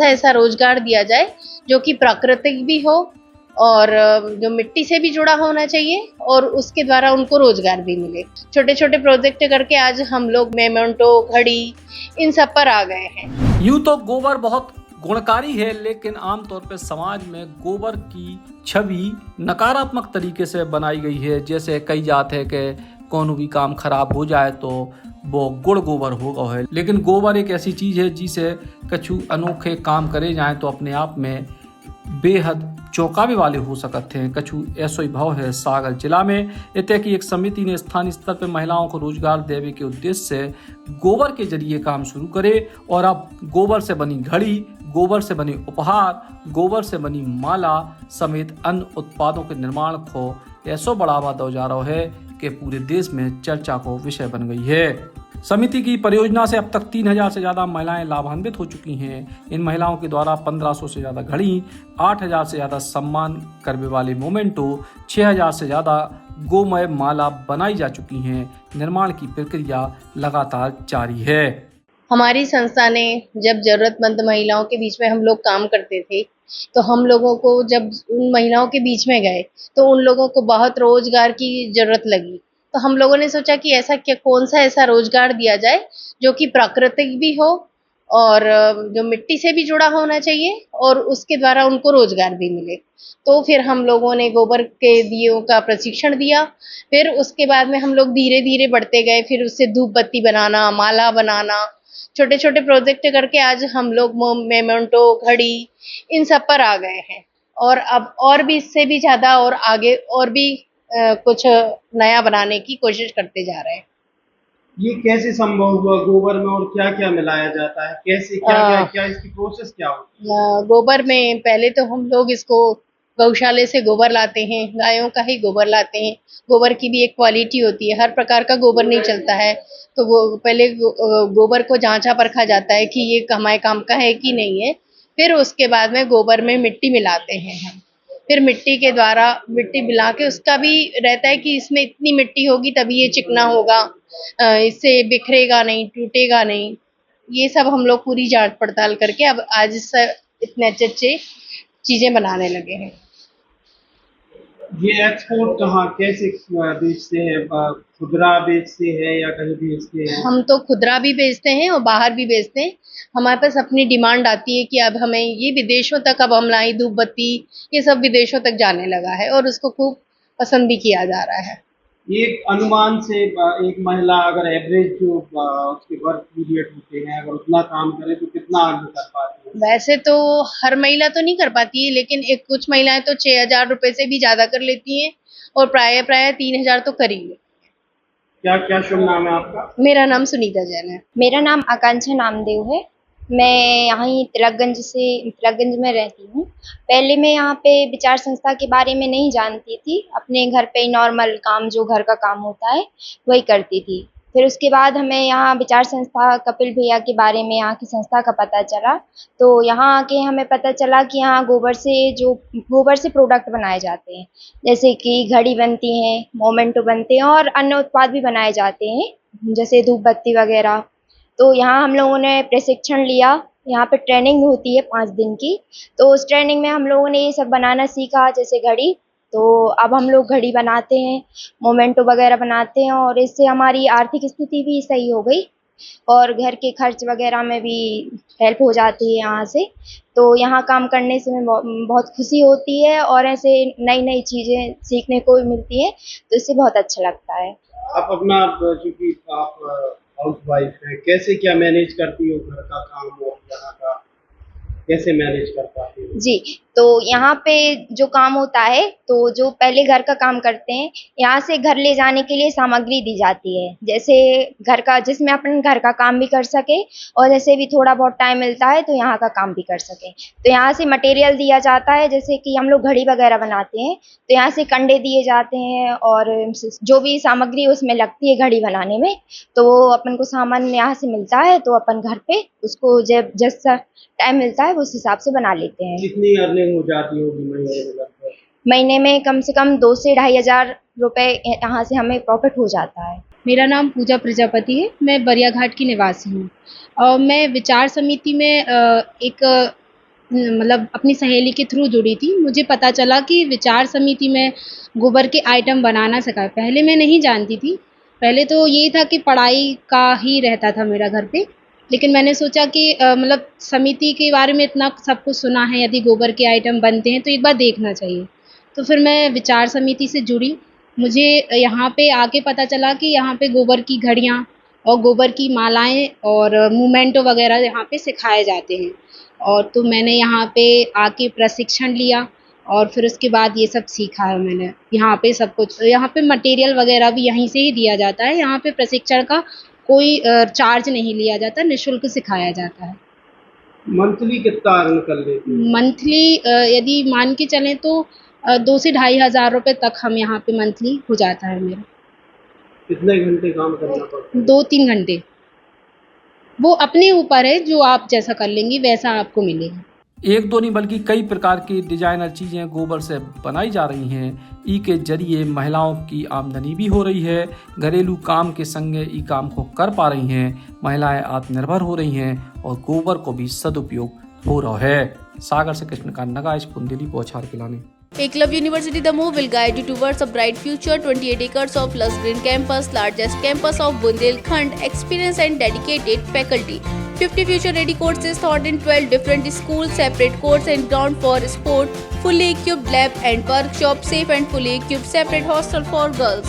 सा ऐसा रोजगार दिया जाए जो कि प्राकृतिक भी हो और जो मिट्टी से भी जुड़ा होना चाहिए और उसके द्वारा उनको रोजगार भी मिले। छोटे छोटे प्रोजेक्ट करके आज हम लोग मेमेंटो, घड़ी, इन सब पर आ गए हैं। यूं तो गोबर बहुत गुणकारी है, लेकिन आमतौर पर समाज में गोबर की छवि नकारात्मक तरीके से बनाई गई है। जैसे कही जाते हैं कि कौन भी काम खराब हो जाए तो वो गुड़ गोबर होगा है, लेकिन गोबर एक ऐसी चीज है जिसे कछु अनोखे काम करे जाए तो अपने आप में बेहद चौंकावे वाले हो सकते हैं। कछु ऐसो ही भाव है सागर जिला में इतने की एक समिति ने स्थानीय स्तर पर महिलाओं को रोजगार देने के उद्देश्य से गोबर के जरिए काम शुरू करे और अब गोबर से बनी घड़ी, गोबर से बनी उपहार, गोबर से बनी माला समेत अन्य उत्पादों के निर्माण को ऐसो बढ़ावा दो जा रहा है कि पूरे देश में चर्चा को विषय बन गई है। समिति की परियोजना से अब तक 3000 से ज्यादा महिलाएं लाभान्वित हो चुकी हैं। इन महिलाओं के द्वारा 1500 से ज्यादा घड़ी, 8000 से ज्यादा सम्मान करने वाले मोमेंटो, 6000 से ज्यादा गोमय माला बनाई जा चुकी हैं। निर्माण की प्रक्रिया लगातार जारी है। हमारी संस्था ने जब जरूरतमंद महिलाओं के बीच में हम लोग काम करते थे तो हम लोगों को जब उन महिलाओं के बीच में गए तो उन लोगों को बहुत रोजगार की जरूरत लगी। तो हम लोगों ने सोचा कि ऐसा क्या, कौन सा ऐसा रोजगार दिया जाए जो कि प्राकृतिक भी हो और जो मिट्टी से भी जुड़ा होना चाहिए और उसके द्वारा उनको रोजगार भी मिले। तो फिर हम लोगों ने गोबर के दियों का प्रशिक्षण दिया। फिर उसके बाद में हम लोग धीरे धीरे बढ़ते गए, फिर उससे धूप बत्ती बनाना, माला बनाना, छोटे छोटे प्रोजेक्ट करके आज हम लोग मेमेंटो, घड़ी, इन सब पर आ गए हैं और अब और भी इससे भी ज्यादा और आगे और भी कुछ नया बनाने की कोशिश करते जा रहे हैं। ये कैसे संभव हुआ? गोबर में और क्या क्या मिलाया जाता है, कैसे क्या इसकी प्रोसेस क्या होती है? गोबर में पहले तो हम लोग इसको गौशाले से गोबर लाते हैं, गायों का ही गोबर लाते हैं। गोबर की भी एक क्वालिटी होती है, हर प्रकार का गोबर नहीं चलता है। तो पहले गोबर को जांचा परखा जाता है कि ये हमारे काम का है कि नहीं है। फिर उसके बाद में गोबर में मिट्टी मिलाते हैं हम। फिर मिट्टी के द्वारा मिट्टी मिला के उसका भी रहता है कि इसमें इतनी मिट्टी होगी तभी ये चिकना होगा, इससे बिखरेगा नहीं, टूटेगा नहीं। ये सब हम लोग पूरी जांच पड़ताल करके अब आज से इतने अच्छे अच्छे चीजें बनाने लगे हैं। ये एक्सपोर्ट कहाँ कैसे बेचते हैं? खुदरा बेचते हैं या कहीं बेचते हैं? हम तो खुदरा भी बेचते हैं और बाहर भी बेचते हैं। हमारे पास अपनी डिमांड आती है कि अब हमें ये विदेशों तक, अब हम लाई धूप बत्ती, ये सब विदेशों तक जाने लगा है और उसको खूब पसंद भी किया जा रहा है। एक अनुमान से एक महिला अगर एवरेज जो उसके वर्क पीरियड होते हैं, अगर उतना काम करे तो कितना अर्न कर पाती है? वैसे तो हर महिला तो नहीं कर पाती है, लेकिन एक कुछ महिलाएं तो 6000 रुपए से भी ज्यादा कर लेती हैं और प्राय 3000 तो कर ही लेती हैं। क्या क्या शुभ नाम है आपका? मेरा नाम सुनीता जैन है। मेरा नाम आकांक्षा नामदेव है। मैं यहाँ ही तिलकगंज में रहती हूँ। पहले मैं यहाँ पे विचार संस्था के बारे में नहीं जानती थी। अपने घर पे ही नॉर्मल काम, जो घर का काम होता है वही करती थी। फिर उसके बाद हमें यहाँ विचार संस्था कपिल भैया के बारे में, यहाँ की संस्था का पता चला। तो यहाँ आके हमें पता चला कि यहाँ गोबर से प्रोडक्ट बनाए जाते हैं, जैसे कि घड़ी बनती हैं, मोमेंटो बनते हैं और अन्य उत्पाद भी बनाए जाते हैं, जैसे धूप बत्ती वगैरह। तो यहाँ हम लोगों ने प्रशिक्षण लिया। यहाँ पे ट्रेनिंग होती है 5 दिन की। तो उस ट्रेनिंग में हम लोगों ने ये सब बनाना सीखा, जैसे घड़ी। तो अब हम लोग घड़ी बनाते हैं, मोमेंटो वगैरह बनाते हैं और इससे हमारी आर्थिक स्थिति भी सही हो गई और घर के खर्च वगैरह में भी हेल्प हो जाती है यहाँ से। तो यहाँ काम करने से हमें बहुत खुशी होती है और ऐसे नई नई चीज़ें सीखने को भी मिलती हैं, तो इससे बहुत अच्छा लगता है। आप अपना, चूंकि आप हाउस वाइफ है, कैसे क्या मैनेज करती हो घर का काम और यहाँ का, कैसे मैनेज कर पाती हो? जी, तो यहाँ पे जो काम होता है, तो जो पहले घर का काम करते हैं, यहाँ से घर ले जाने के लिए सामग्री दी जाती है, जैसे घर का, जिसमें अपन घर का काम भी कर सके और जैसे भी थोड़ा बहुत टाइम मिलता है तो यहाँ का काम भी कर सके। तो यहाँ से मटेरियल दिया जाता है, जैसे कि हम लोग घड़ी वगैरह बनाते हैं तो यहाँ से कंडे दिए जाते हैं और जो भी सामग्री उसमें लगती है घड़ी बनाने में, तो वो अपन को सामान यहाँ से मिलता है। तो अपन घर पे उसको जब जैसा टाइम मिलता है उस हिसाब से बना लेते हैं। कितनी अर्निंग हो जाती होगी महीने में? कम से कम 2 से 2500 रुपए यहाँ से हमें प्रॉफिट हो जाता है। मेरा नाम पूजा प्रजापति है। मैं बरिया घाट की निवासी हूँ और मैं विचार समिति में एक मतलब अपनी सहेली के थ्रू जुड़ी थी। मुझे पता चला कि विचार समिति में गोबर के आइटम बनाना सिखाए। पहले मैं नहीं जानती थी, पहले तो यही था कि पढ़ाई का ही रहता था मेरा घर पे। लेकिन मैंने सोचा कि मतलब समिति के बारे में इतना सब कुछ सुना है, यदि गोबर के आइटम बनते हैं तो एक बार देखना चाहिए। तो फिर मैं विचार समिति से जुड़ी। मुझे यहाँ पे आके पता चला कि यहाँ पे गोबर की घड़ियाँ और गोबर की मालाएँ और मोमेंटो वगैरह यहाँ पे सिखाए जाते हैं। और तो मैंने यहाँ पे आके प्रशिक्षण लिया और फिर उसके बाद ये सब सीखा है मैंने। यहाँ पे सब कुछ, यहाँ पे मटेरियल वगैरह भी यहीं से ही दिया जाता है। यहाँ पे प्रशिक्षण का कोई चार्ज नहीं लिया जाता, निःशुल्क सिखाया जाता है। मंथली कितना अर्न कर लेते हैं? मंथली यदि मान के चलें तो 2 से ढाई हज़ार रुपए तक हम यहाँ पे मंथली हो जाता है मेरा। कितने घंटे काम करना पड़ता है? 2-3 घंटे। वो अपने ऊपर है, जो आप जैसा कर लेंगी वैसा आपको मिलेगा। एक दो नहीं बल्कि कई प्रकार की डिजाइनर चीज़ें गोबर से बनाई जा रही हैं। ई के जरिए महिलाओं की आमदनी भी हो रही है, घरेलू काम के संगे ई काम को कर पा रही हैं, महिलाएं आत्मनिर्भर हो रही हैं और गोबर को भी सदुपयोग हो रहा है। सागर से कृष्णकांत नगाइश, बुंदेली बौछार पिलाने। Eklavya University Damoh will guide you towards a bright future. 28 acres of lush green campus, largest campus of Bundelkhand, experienced and dedicated faculty. 50 future-ready courses taught in 12 different schools, separate course and ground for sport, fully equipped lab and workshop, safe and fully equipped separate hostel for girls.